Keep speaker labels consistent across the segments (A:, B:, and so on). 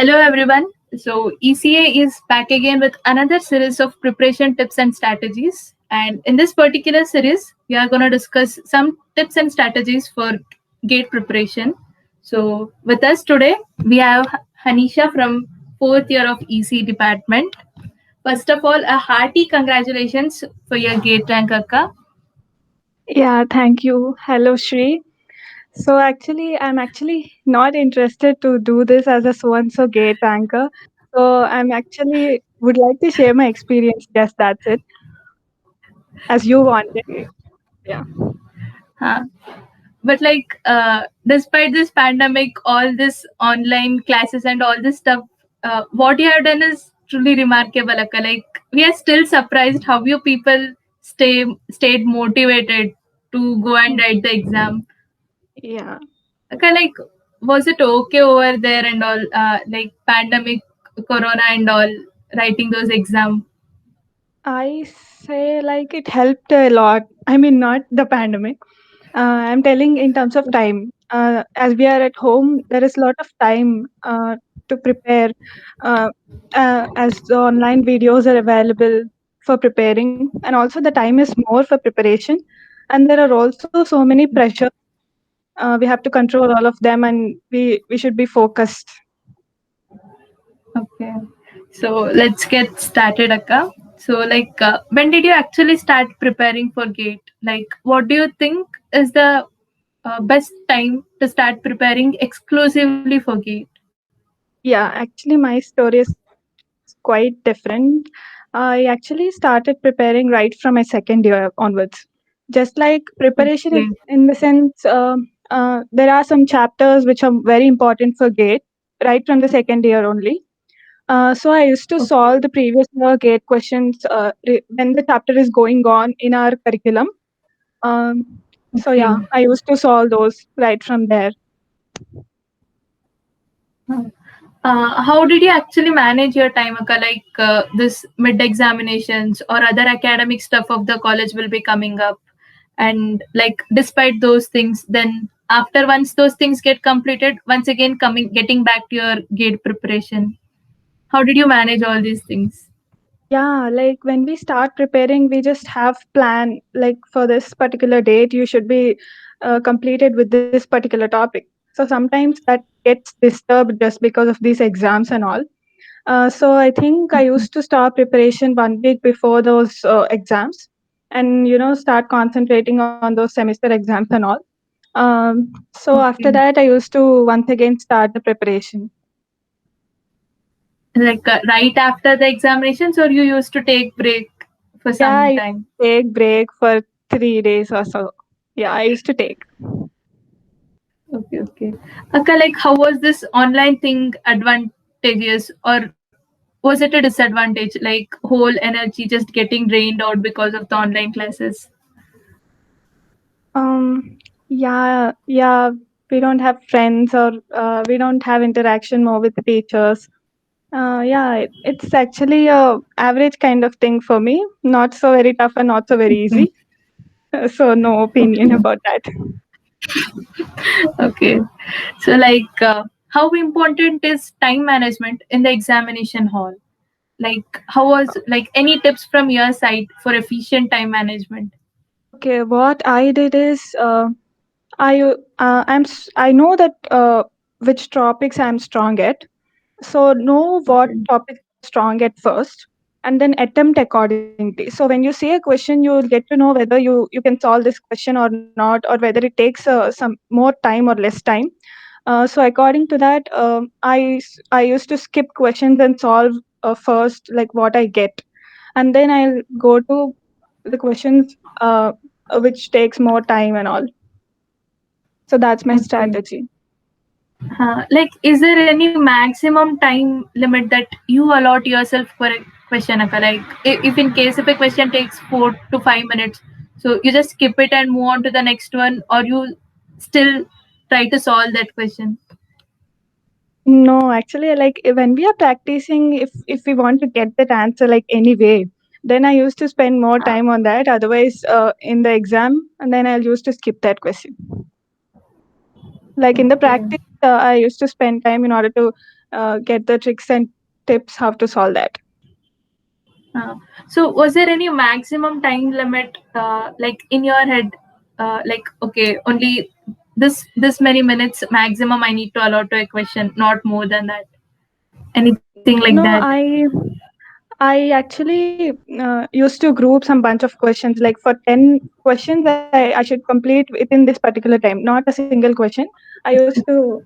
A: Hello everyone. So ECA is back again with another series of preparation tips and strategies. And in this particular series, we are going to discuss some tips and strategies for gate preparation. So with us today, we have Hanisha from fourth year of EC department. First of all, a hearty congratulations for your gate rank, Akka.
B: Yeah, thank you. Hello, Shri. So I'm actually not interested to do this as a so-and-so gate anchor. So I'm actually would like to share my experience. Yes, that's it. As you wanted. Yeah.
A: Huh? But despite this pandemic, all this online classes and all this stuff, what you have done is truly remarkable, Akka. Like we are still surprised how you people stayed motivated to go and write the exam.
B: Yeah.
A: Akka, like was it okay over there and all, like pandemic, corona and all, writing those exam?
B: I say like it helped a lot. I mean, not the pandemic. I'm telling in terms of time. As we are at home, there is a lot of time to prepare. Uh, as the online videos are available for preparing, and also the time is more for preparation. And there are also so many pressure. We have to control all of them, and we should be focused.
A: Okay. So let's get started, Akka. So, when did you actually start preparing for GATE? Like, what do you think is the best time to start preparing exclusively for GATE?
B: Yeah, actually, my story is quite different. I actually started preparing right from my second year onwards. Just like preparation
A: Okay.
B: in the sense, there are some chapters which are very important for GATE right from the second year only. So I used to
A: Okay.
B: solve the previous year GATE questions when the chapter is going on in our curriculum. Um, so
A: Okay.
B: yeah, I used to solve those right from there.
A: How did you actually manage your time, Akka? This mid examinations or other academic stuff of the college will be coming up, and like despite those things, then after once those things get completed, once again coming getting back to your gate preparation. How did you manage all these things?
B: Yeah, like when we start preparing, we just have plan like for this particular date, you should be completed with this particular topic. So sometimes that gets disturbed just because of these exams and all. So I think I used to start preparation 1 week before those exams, and start concentrating on those semester exams and all. So after
A: Okay.
B: that, I used to once again start the preparation.
A: Right after the examinations, or you used to take break for
B: Yeah, I
A: some
B: used
A: time?
B: to take break for 3 days or so. Yeah, I used to take.
A: Okay, okay. Akka, like how was this online thing advantageous or was it a disadvantage? Like whole energy just getting drained out because of the online classes?
B: Yeah, we don't have friends or we don't have interaction more with the teachers. Yeah, it's actually a average kind of thing for me. Not so very tough and not so very
A: Okay.
B: easy. So no opinion
A: Okay.
B: about that.
A: Okay. So how important is time management in the examination hall? Like how was like any tips from your side for efficient time management?
B: Okay, what I did is I know that which topics I'm strong at. So know what
A: Okay.
B: topics are strong at first, and then attempt accordingly. So when you see a question, you'll get to know whether you can solve this question or not, or whether it takes some more time or less time. So according to that, I used to skip questions and solve first like what I get, and then I'll go to the questions which takes more time and all. So that's my
A: Okay.
B: strategy.
A: Is there any maximum time limit that you allot yourself for a question? Akka? Like, if in case if a question takes 4 to 5 minutes, so you just skip it and move on to the next one, or you still try to solve that question?
B: No, actually, like when we are practicing, if we want to get that answer like anyway, then I used to spend more time on that. Otherwise, in the exam, and then I'll used to skip that question. Like in the
A: Okay.
B: practice, I used to spend time in order to get the tricks and tips how to solve that.
A: Uh, so was there any maximum time limit, like in your head, like okay, only this many minutes maximum I need to allow to a question, not more than that. Anything like that?
B: No, I actually used to group some bunch of questions. Like for 10 questions, I should complete within this particular time, not a single question. I used to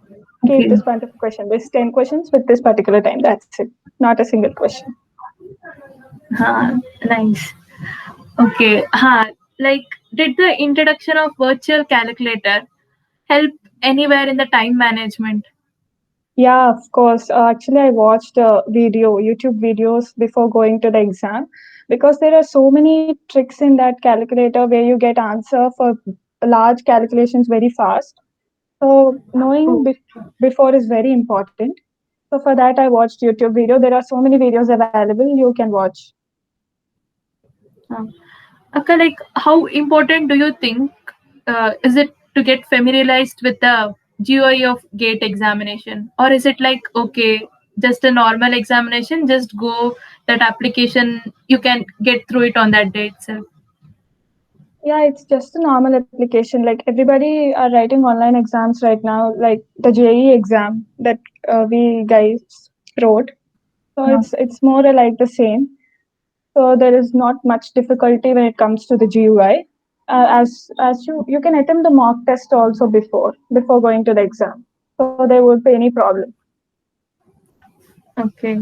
B: keep this
A: Okay.
B: bunch of questions, this 10 questions with this particular time. That's it, not a single question.
A: Nice. Okay. Like, did the introduction of virtual calculator help anywhere in the time management?
B: Yeah, of course. Actually, I watched YouTube videos before going to the exam because there are so many tricks in that calculator where you get answer for large calculations very fast. So knowing before is very important. So for that, I watched YouTube video. There are so many videos available you can watch.
A: Uh, Okay, like how important do you think is it to get familiarized with the GUI of GATE examination, or is it like okay, just a normal examination, just go that application, you can get through it on that day itself?
B: Yeah, it's just a normal application. Like everybody are writing online exams right now, like the JEE exam that we guys wrote. So
A: Uh,
B: it's more like the same. So there is not much difficulty when it comes to the GUI. As you can attempt the mock test also before going to the exam. So there won't be any problem.
A: Okay,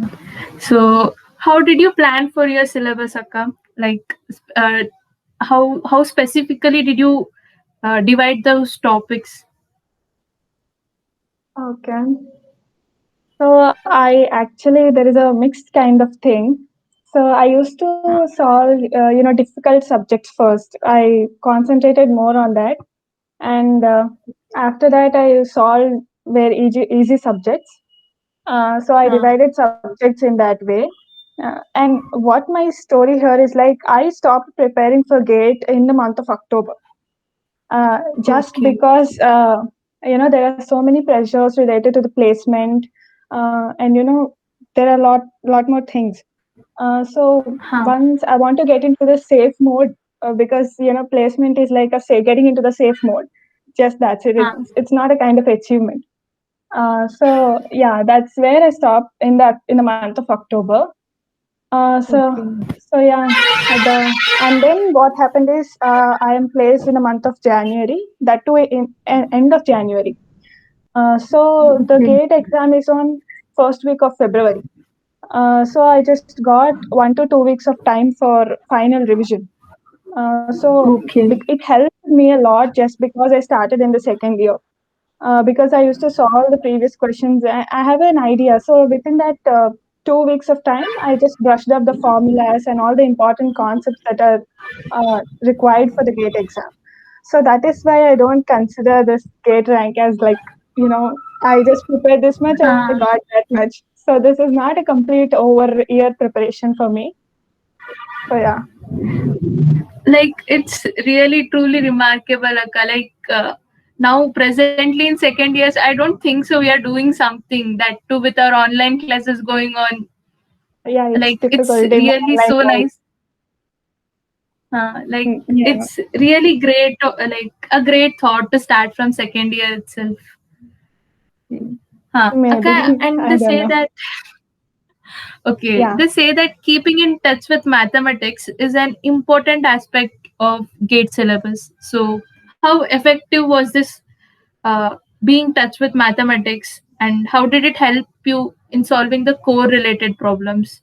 A: so how did you plan for your syllabus, Akka? Like, how specifically did you divide those topics?
B: Okay. So I actually there is a mixed kind of thing. So I used to solve difficult subjects first. I concentrated more on that, and after that I solved very easy subjects. So I
A: Uh,
B: divided subjects in that way. And what my story here is like, I stopped preparing for GATE in the month of October, just
A: okay.
B: because there are so many pressures related to the placement, and there are a lot more things. So
A: Huh,
B: once I want to get into the safe mode, because placement is like a say getting into the safe mode. Just that's it.
A: huh.
B: It's not a kind of achievement. So yeah, that's where I stopped in the month of October. Uh, so
A: Okay.
B: so yeah, and then what happened is I am placed in the month of January. That too in end of January. So the
A: Okay.
B: GATE exam is on first week of February. So I just got 1 to 2 weeks of time for final revision.
A: Okay.
B: It helped me a lot just because I started in the second year. Because I used to solve the previous questions. I have an idea. So within that 2 weeks of time, I just brushed up the formulas and all the important concepts that are required for the GATE exam. So that is why I don't consider this GATE rank as like, I just prepared this much, I got
A: Huh.
B: that much. So this is not a complete over year preparation for me. So yeah.
A: Like it's really truly remarkable, Akka. Like now presently in second years, I don't think so we are doing something that too with our online classes going on.
B: Yeah, it's
A: Like it's
B: difficult in the
A: really
B: online
A: so
B: class.
A: nice. Like
B: Yeah,
A: it's really great, like a great thought to start from second year itself. Okay,
B: maybe.
A: and
B: I
A: they
B: don't
A: say
B: know.
A: that okay,
B: Yeah.
A: they say that keeping in touch with mathematics is an important aspect of GATE syllabus. So, how effective was this being in touch with mathematics, and how did it help you in solving the core related problems?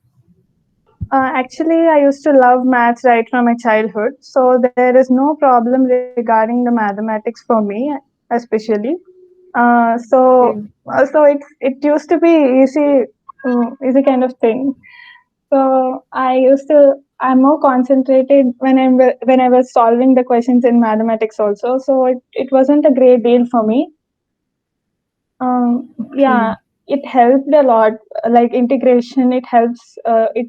B: Actually, I used to love maths right from my childhood, so there is no problem regarding the mathematics for me, especially. Uh, so,
A: Okay.
B: it used to be easy kind of thing. So I'm more concentrated when I was solving the questions in mathematics also. So it wasn't a great deal for me. Yeah,
A: Okay.
B: it helped a lot. Like integration, it helps. It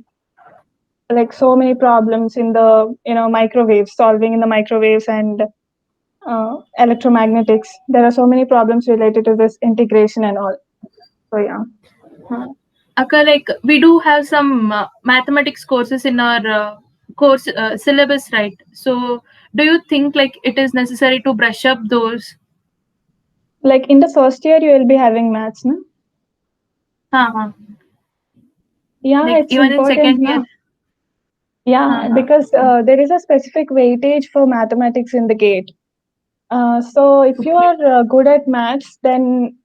B: like so many problems in the microwaves, solving in the microwaves and electromagnetics. There are so many problems related to this integration and all. So yeah.
A: Huh. Akka, like we do have some mathematics courses in our course syllabus, right? So, do you think like it is necessary to brush up those?
B: Like in the first year, you will be having maths, no?
A: Uh-huh.
B: Yeah,
A: Like
B: it's
A: even in
B: important,
A: second year.
B: no? Yeah,
A: Uh-huh.
B: because
A: Okay.
B: there is a specific weightage for mathematics in the GATE. So if you
A: Okay.
B: are good at maths, then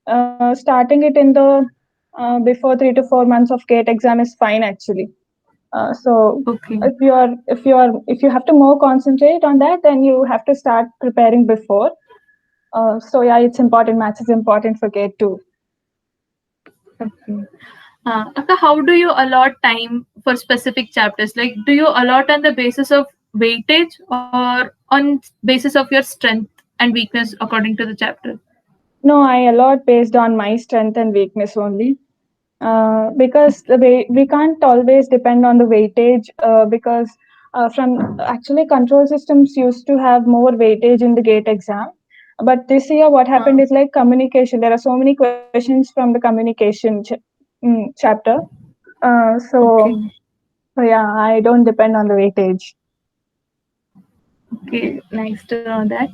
B: starting it in the before 3 to 4 months of GATE exam is fine actually. So
A: Okay.
B: if you have to more concentrate on that, then you have to start preparing before. So yeah, it's important. Maths is important for GATE too.
A: Okay. Akka, how do you allot time for specific chapters? Like, do you allot on the basis of weightage or on basis of your strength and weakness according to the chapter?
B: No, I allot based on my strength and weakness only. Because the way we can't always depend on the weightage because from actually control systems used to have more weightage in the GATE exam. But this year, what happened is like communication. There are so many questions from the communication chapter. So
A: Okay.
B: yeah, I don't depend on the weightage.
A: Okay. Nice to know that.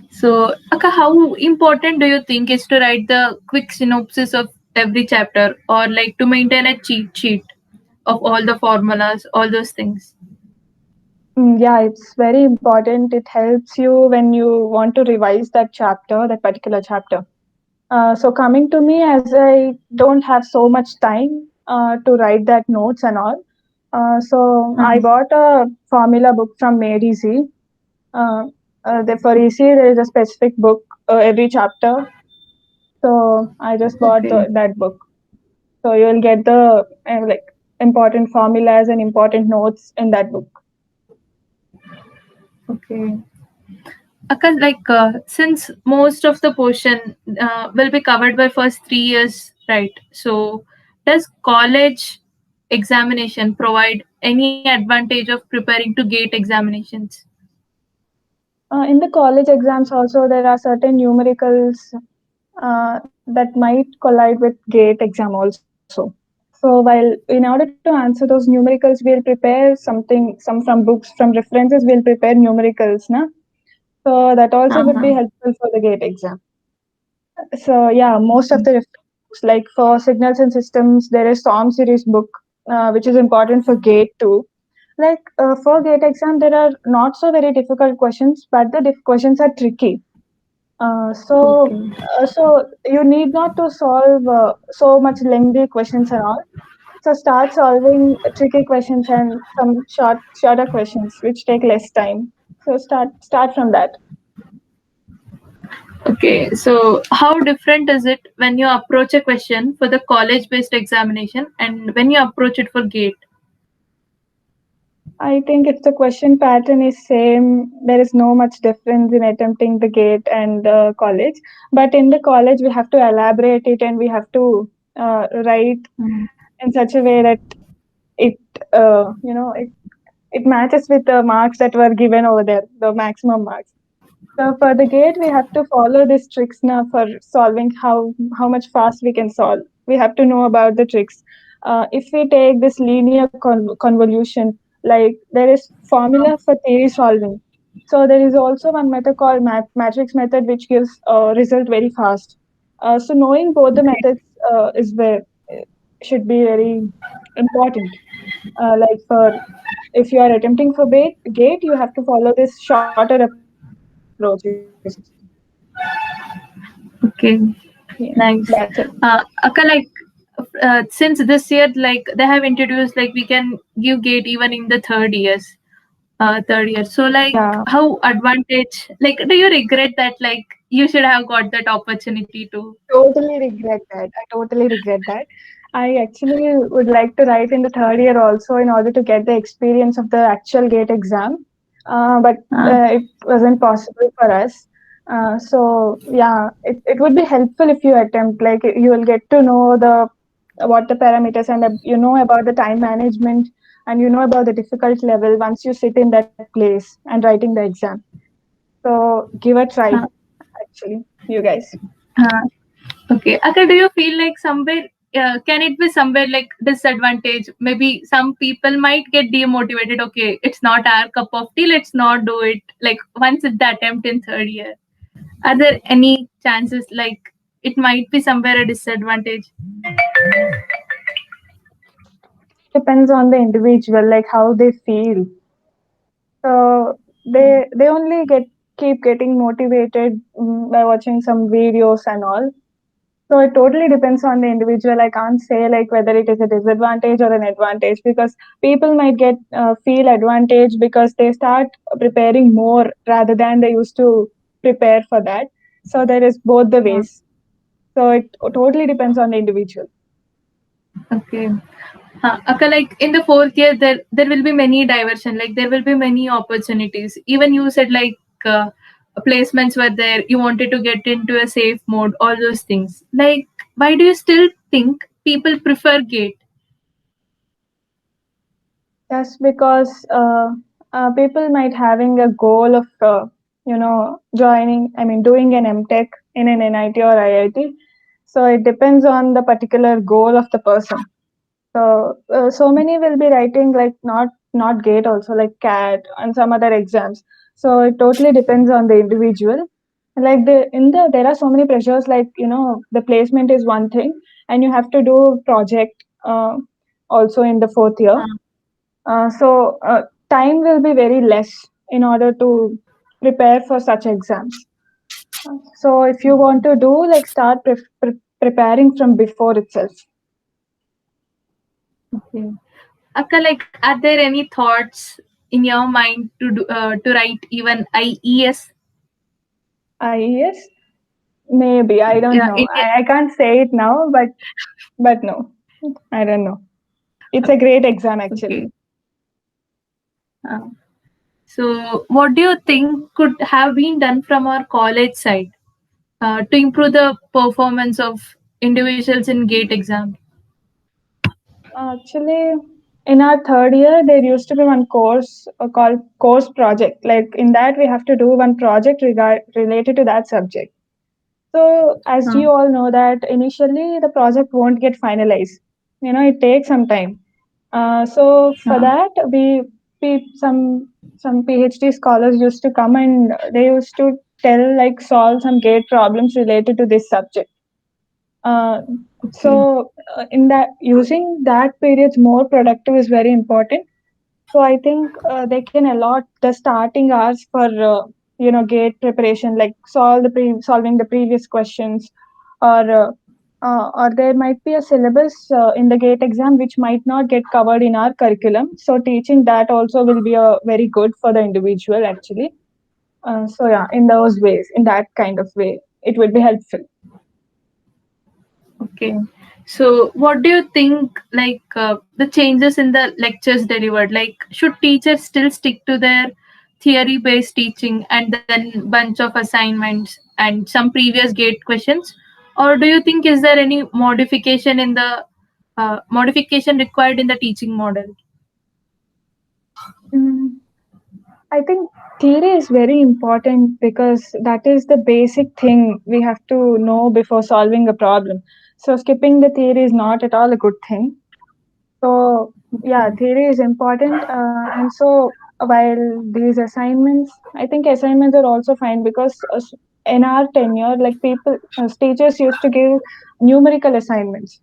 A: So, Akka, how important do you think is to write the quick synopsis of every chapter or like to maintain a cheat sheet of all the formulas, all those things?
B: Yeah, it's very important. It helps you when you want to revise that chapter, that particular chapter. So coming to me, as I don't have so much time to write that notes and all, so I
A: Uh-huh.
B: bought a formula book from Made Easy. For EC, there is a specific book every chapter. So I just bought
A: Okay.
B: that book. So you will get the like important formulas and important notes in that book.
A: Okay. Akka, like since most of the portion will be covered by first 3 years, right? So, does college examination provide any advantage of preparing to gate examinations?
B: In the college exams, also there are certain numericals that might collide with GATE exam also. So while in order to answer those numericals, we'll prepare some from books, from references, we'll prepare numericals, na? So that also would be
A: Uh-huh.
B: helpful for the GATE exam. So yeah, most of the books, like for signals and systems, there is SOM series book, which is important for GATE too. Like for GATE exam, there are not so very difficult questions, but the questions are tricky. Uh, so,
A: Okay.
B: so you need not to solve so much lengthy questions and all. So start solving tricky questions and some shorter questions which take less time. So start from that.
A: Okay, so how different is it when you approach a question for the college based examination and when you approach it for GATE?
B: I think if the question pattern is same, there is no much difference in attempting the GATE and college. But in the college, we have to elaborate it and we have to write
A: Mm.
B: in such a way that it it matches with the marks that were given over there, the maximum marks. So for the GATE, we have to follow these tricks now for solving how much fast we can solve. We have to know about the tricks. If we take this linear convolution, like there is formula for theory solving. So there is also one method called matrix method, which gives a result very fast. So knowing both the methods is where should be very important. Like for if you are attempting for GATE, you have to follow this shorter approach.
A: Okay,
B: Yeah,
A: nice.
B: that's it.
A: Akka, like since this year, like they have introduced, like we can give GATE even in the third year. So, like,
B: Yeah,
A: how advantage? Like, do you regret that? Like, you should have got that opportunity to.
B: totally regret that. I totally regret that. I actually would like to write in the third year also in order to get the experience of the actual GATE exam. But
A: Uh,
B: it wasn't possible for us. So yeah, it would be helpful if you attempt. Like you will get to know the what the parameters and you know about the time management and you know about the difficult level once you sit in that place and writing the exam. So give a try,
A: uh,
B: actually, you guys.
A: uh, okay, Akka, do you feel like somewhere can it be somewhere like disadvantage? Maybe some people might get demotivated. Okay, it's not our cup of tea. Let's not do it. Like once it's the attempt in third year. Are there any chances like it might be somewhere a disadvantage?
B: Depends on the individual, like how they feel. So they only keep getting motivated by watching some videos and all. So it totally depends on the individual. I can't say like whether it is a disadvantage or an advantage, because people might get feel advantage because they start preparing more rather than they used to prepare for that. So there is both the
A: Yeah.
B: ways. So it totally depends on the individual.
A: Okay. Akka, like in the fourth year, there will be many diversion. Like there will be many opportunities. Even you said like placements were there. You wanted to get into a safe mode. All those things. Like, why do you still think people prefer Gate?
B: Just because people might having a goal of joining, I mean doing an MTech in an NIT or IIT. So it depends on the particular goal of the person. So so many will be writing like not GATE also, like CAT and some other exams. So it totally depends on the individual. Like there are so many pressures, like the placement is one thing, and you have to do project also in the fourth year. So time will be very less in order to prepare for such exams. So if you want to do, like, start preparing from before itself.
A: Okay. Akka, like, are there any thoughts in your mind to write even IES?
B: IES, maybe, I don't
A: Yeah,
B: know.
A: Indian.
B: I can't say it now, but no, I don't know. It's a great exam actually.
A: Okay. Uh, so, what do you think could have been done from our college side to improve the performance of individuals in GATE exam?
B: Actually, in our third year, there used to be one course called course project. Like in that, we have to do one project related to that subject. So, as
A: Uh,
B: you all know, that initially the project won't get finalized. It takes some time. So for
A: uh,
B: that, some PhD scholars used to come, and they used to like solve some gate problems related to this subject. Uh,
A: okay.
B: in that, using that period more productive is very important. So I think they can allot the starting hours for gate preparation, like solving the previous questions, or or there might be a syllabus in the gate exam which might not get covered in our curriculum. So teaching that also will be a very good for the individual actually. So yeah, in those ways, in that kind of way, it would be helpful.
A: Okay. So, what do you think? Like the changes in the lectures delivered. Like, should teachers still stick to their theory-based teaching and then bunch of assignments and some previous gate questions, or do you think is there any modification in the modification required in the teaching model?
B: Mm, I think theory is very important because that is the basic thing we have to know before solving a problem. So skipping the theory is not at all a good thing. So yeah,
A: Okay.
B: theory is important, and so while these assignments, I think assignments are also fine because in our tenure, like teachers used to give numerical assignments.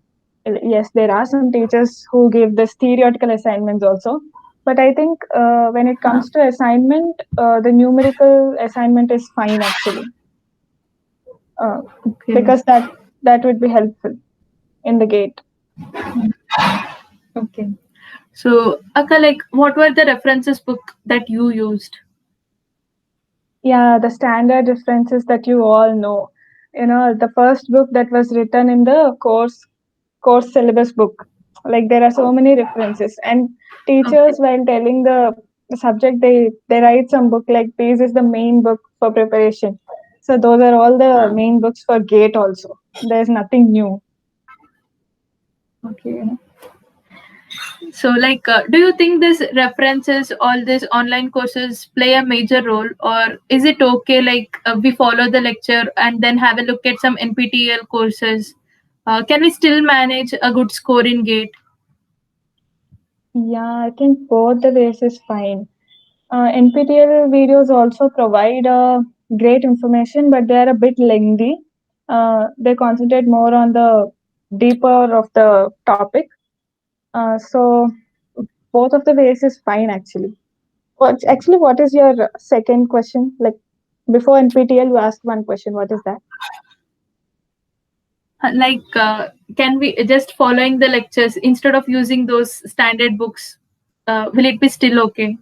B: Yes, there are some teachers who give this theoretical assignments also, but I think when it comes to assignment, the numerical assignment is fine actually, uh,
A: Okay.
B: because that would be helpful in the gate.
A: Okay. So, Akka, like, what were the references book that you used?
B: Yeah, the standard references that you all know. The first book that was written in the course syllabus book. Like there are so many references, and
A: Okay.
B: teachers while telling the subject, they write some book like this is the main book for preparation. So those are all the
A: Uh,
B: main books for GATE also. There's nothing new.
A: okay. So, like, do you think this references, all these online courses play a major role, or is it okay? Like, we follow the lecture and then have a look at some NPTEL courses. Can we still manage a good score in GATE?
B: Yeah, I think both the ways is fine. NPTEL videos also provide great information, but they are a bit lengthy. They concentrate more on the deeper of the topic. So both of the ways is fine actually. What is your second question? Like before NPTEL, you asked one question. What is that?
A: Can we just following the lectures instead of using those standard books? Will it be still okay?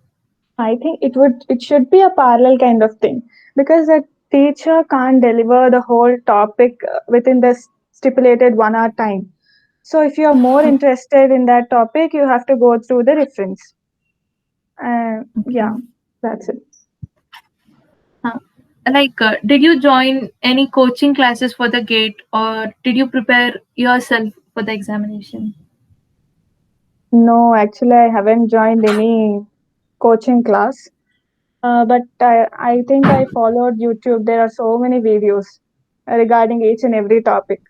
B: I think it should be a parallel kind of thing because a teacher can't deliver the whole topic within the stipulated 1 hour time. So if you are more interested in that topic, you have to go through the reference. Yeah,
A: Okay.
B: that's it.
A: Uh, did you join any coaching classes for the GATE, or did you prepare yourself for the examination?
B: No, actually, I haven't joined any coaching class, but I think I followed YouTube. There are so many videos regarding each and every topic.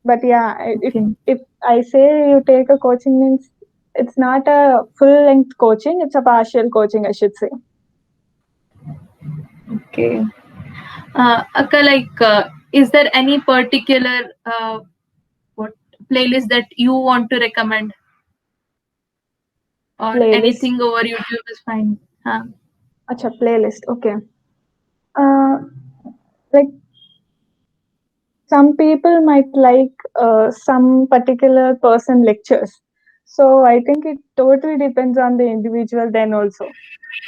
B: But yeah,
A: Okay.
B: if I say you take a coaching means it's not a full length coaching; it's a partial coaching, I should say.
A: Okay. Akka, is there any particular what playlist that you want to recommend, or
B: Playlist.
A: anything over YouTube is fine?
B: Acha, playlist. Okay. Uh, like some people might like some particular person lectures. So I think it totally depends on the individual then also.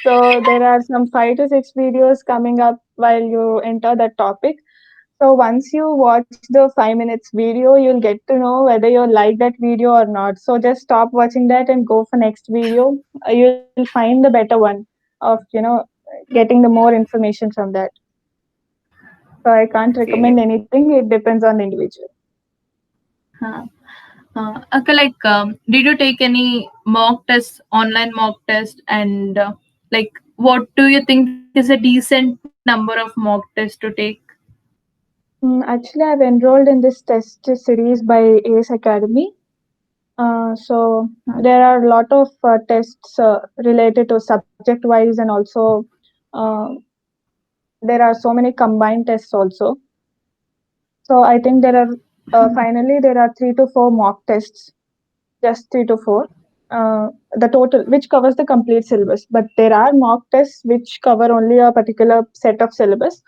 B: So there are some 5 to 6 videos coming up while you enter that topic. So once you watch the 5 minutes video, you'll get to know whether you like that video or not. So just stop watching that and go for next video. You'll find the better one of getting the more information from that. So I can't
A: Okay.
B: recommend anything. It depends on the individual.
A: Uh, Akka, did you take any mock test, online mock test, and what do you think is a decent number of mock tests to take?
B: Actually, I've enrolled in this test series by ACE Academy. So there are a lot of tests related to subject wise, and also uh, there are so many combined tests also. So I think there are finally there are 3 to 4 mock tests, just 3 to 4. The total, which covers the complete syllabus, but there are mock tests which cover only a particular set of syllabus.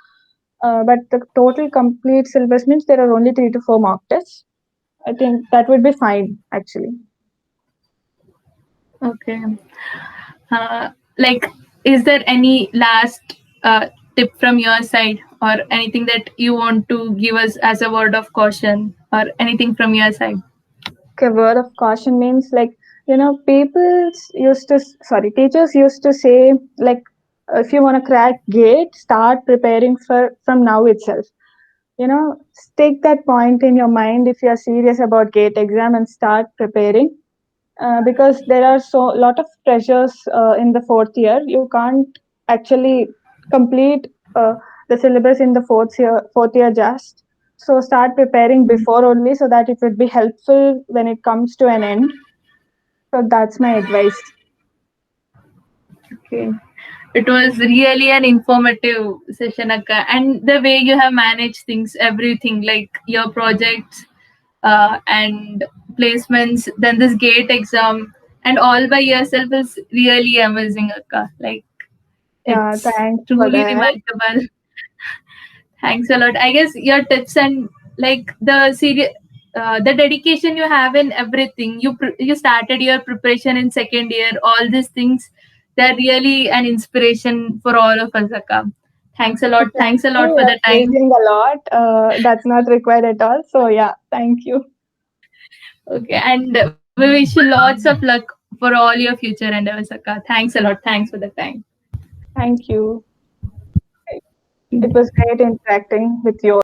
B: But the total complete syllabus means there are only 3 to 4 mock tests. I think that would be fine actually.
A: Okay. Like, is there any last tip from your side, or anything that you want to give us as a word of caution, or anything from your side?
B: Okay, word of caution means like people used to sorry teachers used to say like if you want to crack gate, start preparing for from now itself. Stick that point in your mind if you are serious about gate exam and start preparing because there are so lot of pressures in the fourth year. You can't actually complete the syllabus in the fourth year just. So start preparing before only so that it would be helpful when it comes to an end. So that's my advice.
A: Okay. It was really an informative session, Akka. And the way you have managed things, everything, like your projects and placements, then this gate exam, and all by yourself is really amazing, Akka.
B: Yeah,
A: It's
B: thanks for
A: truly
B: that.
A: remarkable. Thanks a lot. I guess your tips and the dedication you have in everything. You started your preparation in second year. All these things, they're really an inspiration for all of us, Akka. Thanks a lot.
B: Thank
A: Thanks a lot
B: you.
A: for
B: You're
A: the time.
B: praising a lot. That's not required at all. So yeah, thank you.
A: Okay, and we wish you lots of luck for all your future endeavors, Akka. Thanks a lot. Thanks for the time.
B: Thank you. It was great interacting with you